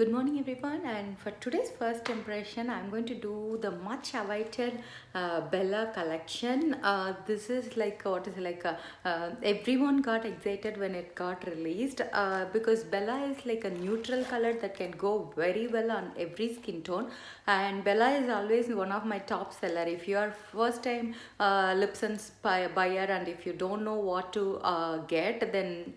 Good morning everyone, and for today's first impression I'm going to do the much awaited Bella collection. This is like what is like everyone got excited when it got released because Bella is like a neutral color that can go very well on every skin tone, and Bella is always one of my top seller. If you are first time Lipson's buyer and if you don't know what to get, then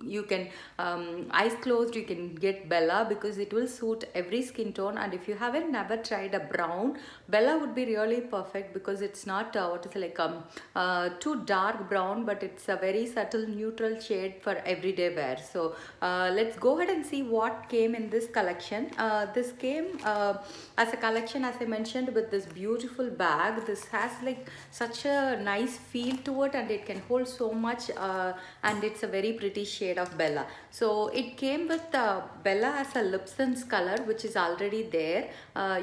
you can eyes closed you can get Bella because it will suit every skin tone. And if you haven't never tried a brown, Bella would be really perfect because it's not what is it, like too dark brown, but it's a very subtle neutral shade for everyday wear. So let's go ahead and see what came in this collection. This came as a collection, as I mentioned, with this beautiful bag. This has like such a nice feel to it, and it can hold so much, and it's a very pretty shade of Bella. So it came with Bella as a Lipson's color, which is already there.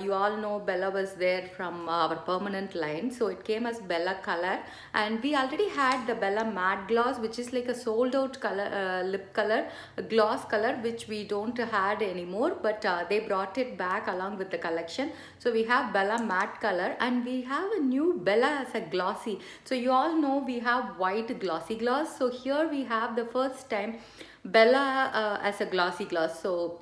You all know Bella was there from our permanent line, so it came as Bella color. And we already had the Bella matte gloss, which is like a sold out color, lip color, a gloss color, which we don't had anymore, but they brought it back along with the collection. So we have Bella matte color, and we have a new Bella as a glossy. So you all know we have white glossy gloss, so here we have the first time Bella as a glossy gloss. So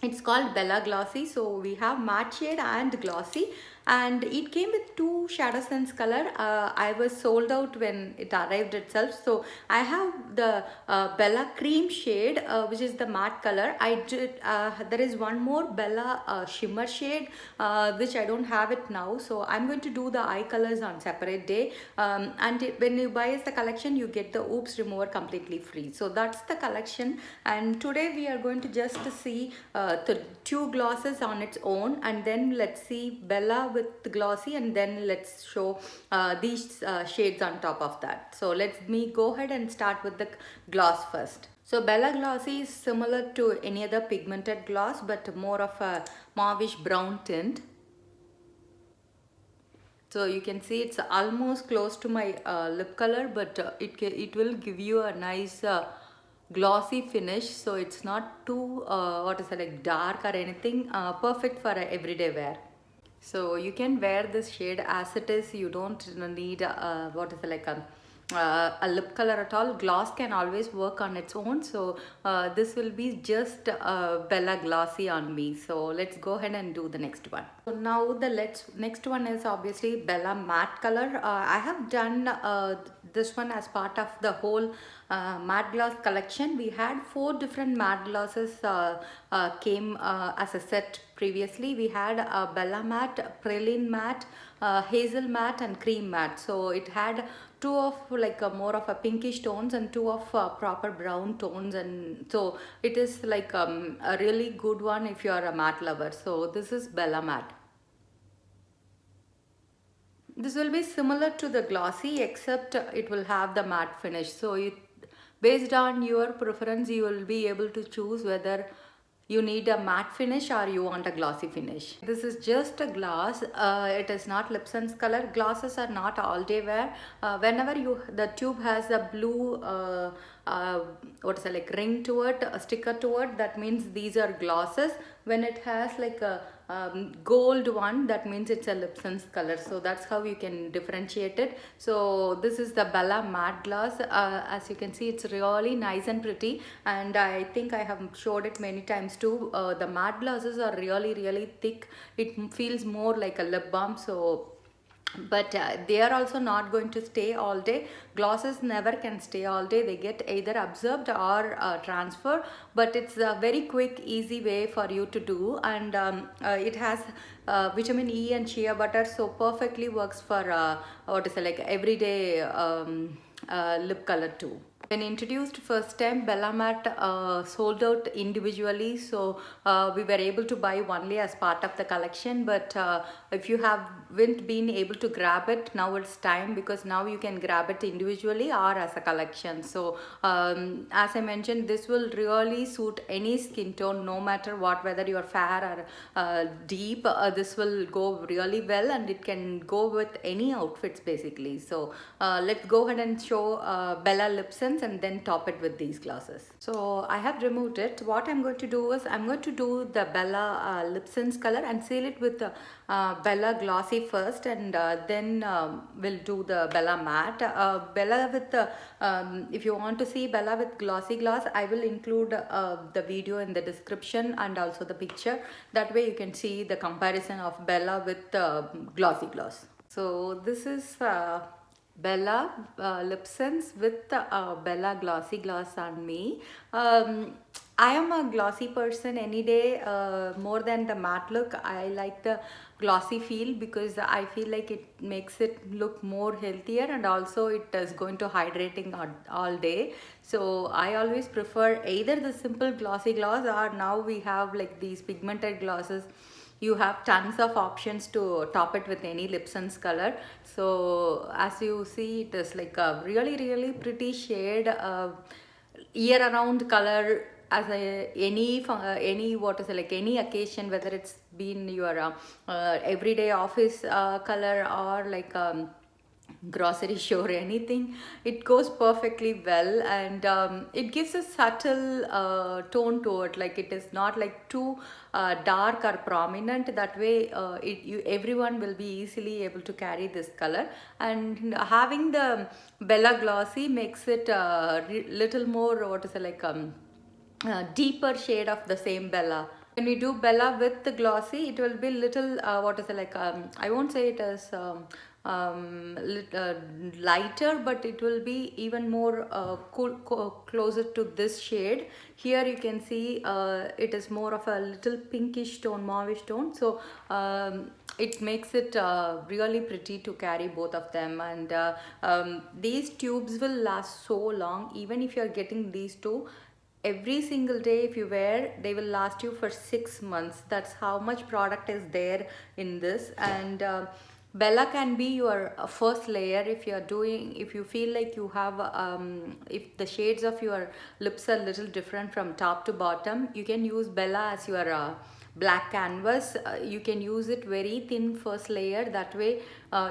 it's called Bella Glossy. So we have matte shade and glossy, and it came with two shadow sense color. I was sold out when it arrived itself, so I have the Bella cream shade, which is the matte color. There is one more Bella shimmer shade, which I don't have it now, so I'm going to do the eye colors on separate day. When you buy the collection, you get the oops remover completely free. So that's the collection, and today we are going to just see the two glosses on its own, and then let's see Bella with the glossy, and then let's show these shades on top of that. So let me go ahead and start with the gloss first. So Bella Glossy is similar to any other pigmented gloss, but more of a mauvish brown tint. So you can see it's almost close to my lip color, but it will give you a nice glossy finish. So it's not too what is it, like dark or anything. Perfect for everyday wear. So you can wear this shade as it is. You don't need what is it, like a lip color at all. Gloss can always work on its own. So this will be just Bella Glossy on me. So let's go ahead and do the next one. So now the next one is obviously Bella Matte color. I have done this one as part of the whole matte gloss collection. We had 4 different matte glosses came as a set previously. We had Bella Matte, Praline Matte, Hazel Matte and Cream Matte. So it had two of like more of a pinkish tones and two of proper brown tones, and so it is like a really good one if you are a matte lover. So this is Bella Matte. This will be similar to the glossy, except it will have the matte finish. So based on your preference, you will be able to choose whether you need a matte finish or you want a glossy finish. This is just a gloss. It is not Lipson's color. Glosses are not all day wear. Whenever the tube has a blue what is it, like ring to it, a sticker to it, that means these are glosses. When it has like a gold one, that means it's a Lipson's color. So that's how you can differentiate it. So this is the Bella matte gloss. As you can see, it's really nice and pretty, and I think I have showed it many times too. The matte glosses are really thick. It feels more like a lip balm. So but they are also not going to stay all day. Glosses never can stay all day. They get either absorbed or transfer, but it's a very quick easy way for you to do. And it has vitamin E and shea butter, so perfectly works for what is it, like everyday lip color too. When introduced first time, Bella Matte sold out individually, so we were able to buy only as part of the collection. But if you haven't been able to grab it, now it's time, because now you can grab it individually or as a collection. So as I mentioned, this will really suit any skin tone, no matter what, whether you are fair or deep. This will go really well, and it can go with any outfits basically. So let's go ahead and show Bella Lipson. Lipsons and then top it with these glosses. So I have removed it. What I'm going to do is I'm going to do the Bella Lipsons color and seal it with the Bella Glossy first, and then we'll do the Bella Matte. Bella with the, if you want to see Bella with Glossy Gloss, I will include the video in the description and also the picture. That way you can see the comparison of Bella with Glossy Gloss. So this is Bella Lipsons with Bella Glossy Gloss on me. I am a glossy person any day, more than the matte look. I like the glossy feel because I feel like it makes it look more healthier, and also it is going to hydrating all day. So I always prefer either the simple glossy gloss, or now we have like these pigmented glosses. You have tons of options to top it with any Lipsons color. So as you see, it is like a really pretty shade, year round color, as any what is it, like any occasion, whether it's been your everyday office color, or like grocery store, anything, it goes perfectly well. And it gives a subtle tone to it, like it is not like too dark or prominent. That way everyone will be easily able to carry this color, and having the Bella Glossy makes it little more, what is it, like deeper shade of the same Bella. When we do Bella with the glossy, it will be little, what is it, like I won't say it as lighter, but it will be even more closer to this shade. Here you can see it is more of a little pinkish tone, mauvish tone. So it makes it really pretty to carry both of them. And these tubes will last so long, even if you are getting these two every single day. If you wear, they will last you for 6 months. That's how much product is there in this. And Bella can be your first layer if you feel like you have if the shades of your lips are little different from top to bottom. You can use Bella as your black canvas. You can use it very thin first layer. That way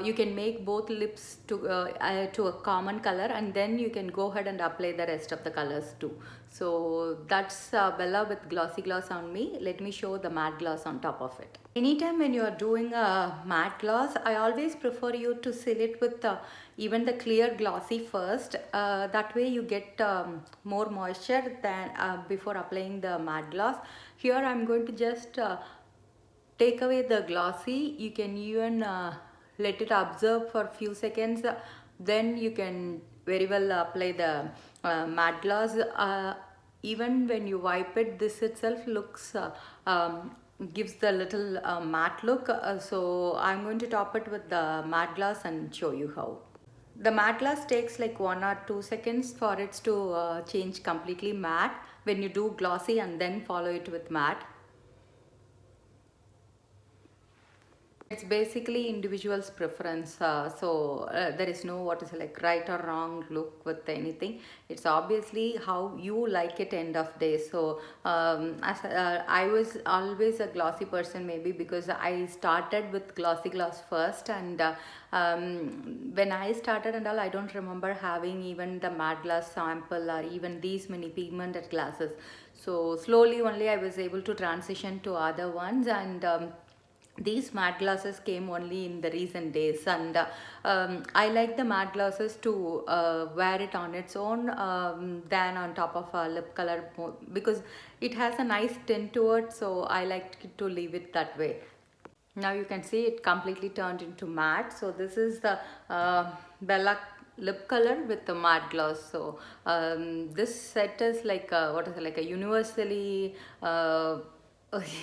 you can make both lips to a common color, and then you can go ahead and apply the rest of the colors too. So that's Bella with Glossy Gloss on me. Let me show the matte gloss on top of it. Anytime when you are doing a matte gloss, I always prefer you to seal it with even the clear glossy first. That way you get more moisture than before applying the matte gloss. Here I'm going to just take away the glossy. You can even let it absorb for a few seconds. Then you can very well apply the matte gloss. Even when you wipe it, this itself looks gives the little matte look. So I'm going to top it with the matte gloss and show you how. The matte gloss takes like 1 or 2 seconds for it to change completely matte when you do glossy and then follow it with matte. It's basically individual's preference. There is no what is it, like right or wrong look with anything. It's obviously how you like it end of day. So I was always a glossy person, maybe because I started with glossy gloss first. And when I started and all, I don't remember having even the matte glass sample or even these many pigmented glasses. So slowly only I was able to transition to other ones. And these matte glasses came only in the recent days. And I like the matte glasses to wear it on its own than on top of a lip color, because it has a nice tint to it. So I like to leave it that way. Now you can see it completely turned into matte. So this is the Bella lip color with the matte gloss. So this set is like what is it, like a universally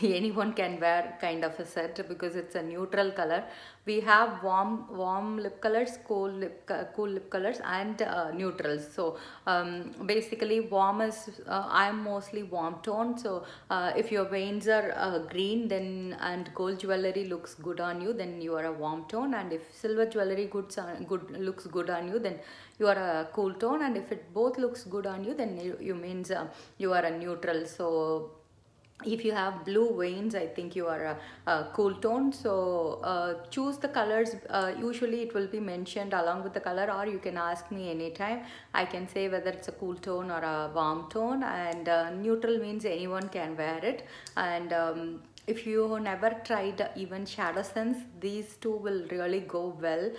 anyone can wear kind of a set, because it's a neutral color. We have warm lip colors, cool lip colors, and neutrals. So basically warm is I'm mostly warm tone. So if your veins are green then and gold jewelry looks good on you, then you are a warm tone. And if silver jewelry looks good on you, then you are a cool tone. And if it both looks good on you, then you means you are a neutral. So if you have blue veins, I think you are a cool tone. So choose the colors. Usually it will be mentioned along with the color, or you can ask me anytime. I can say whether it's a cool tone or a warm tone. And neutral means anyone can wear it. And if you never tried even Shadow Sense, these two will really go well,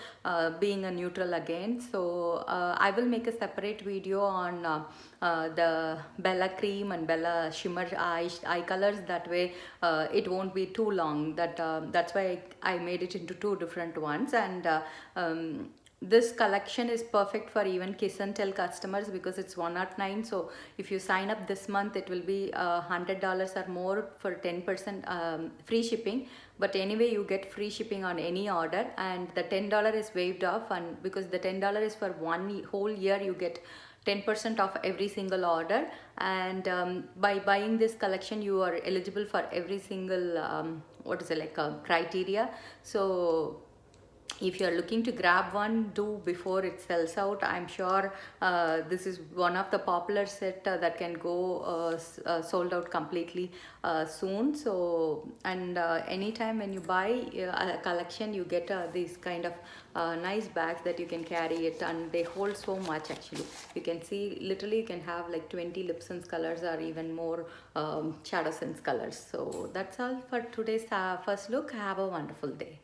being a neutral again. So I will make a separate video on the Bella Cream and Bella Shimmer eye colors. That way it won't be too long. That's why I made it into two different ones. And this collection is perfect for even Kiss and Tell customers because it's 109. So if you sign up this month, it will be $100 or more for 10% free shipping. But anyway, you get free shipping on any order, and the $10 is waived off. And because the $10 is for one whole year, you get 10% off every single order. And by buying this collection, you are eligible for every single what is it, like a criteria. So if you are looking to grab one, do before it sells out. I'm sure this is one of the popular set that can go sold out completely soon. So, and anytime when you buy a collection, you get these kind of nice bags that you can carry it, and they hold so much. Actually, you can see literally you can have like 20 Lip Sense colors or even more Shadow Sense colors. So that's all for today's first look. Have a wonderful day.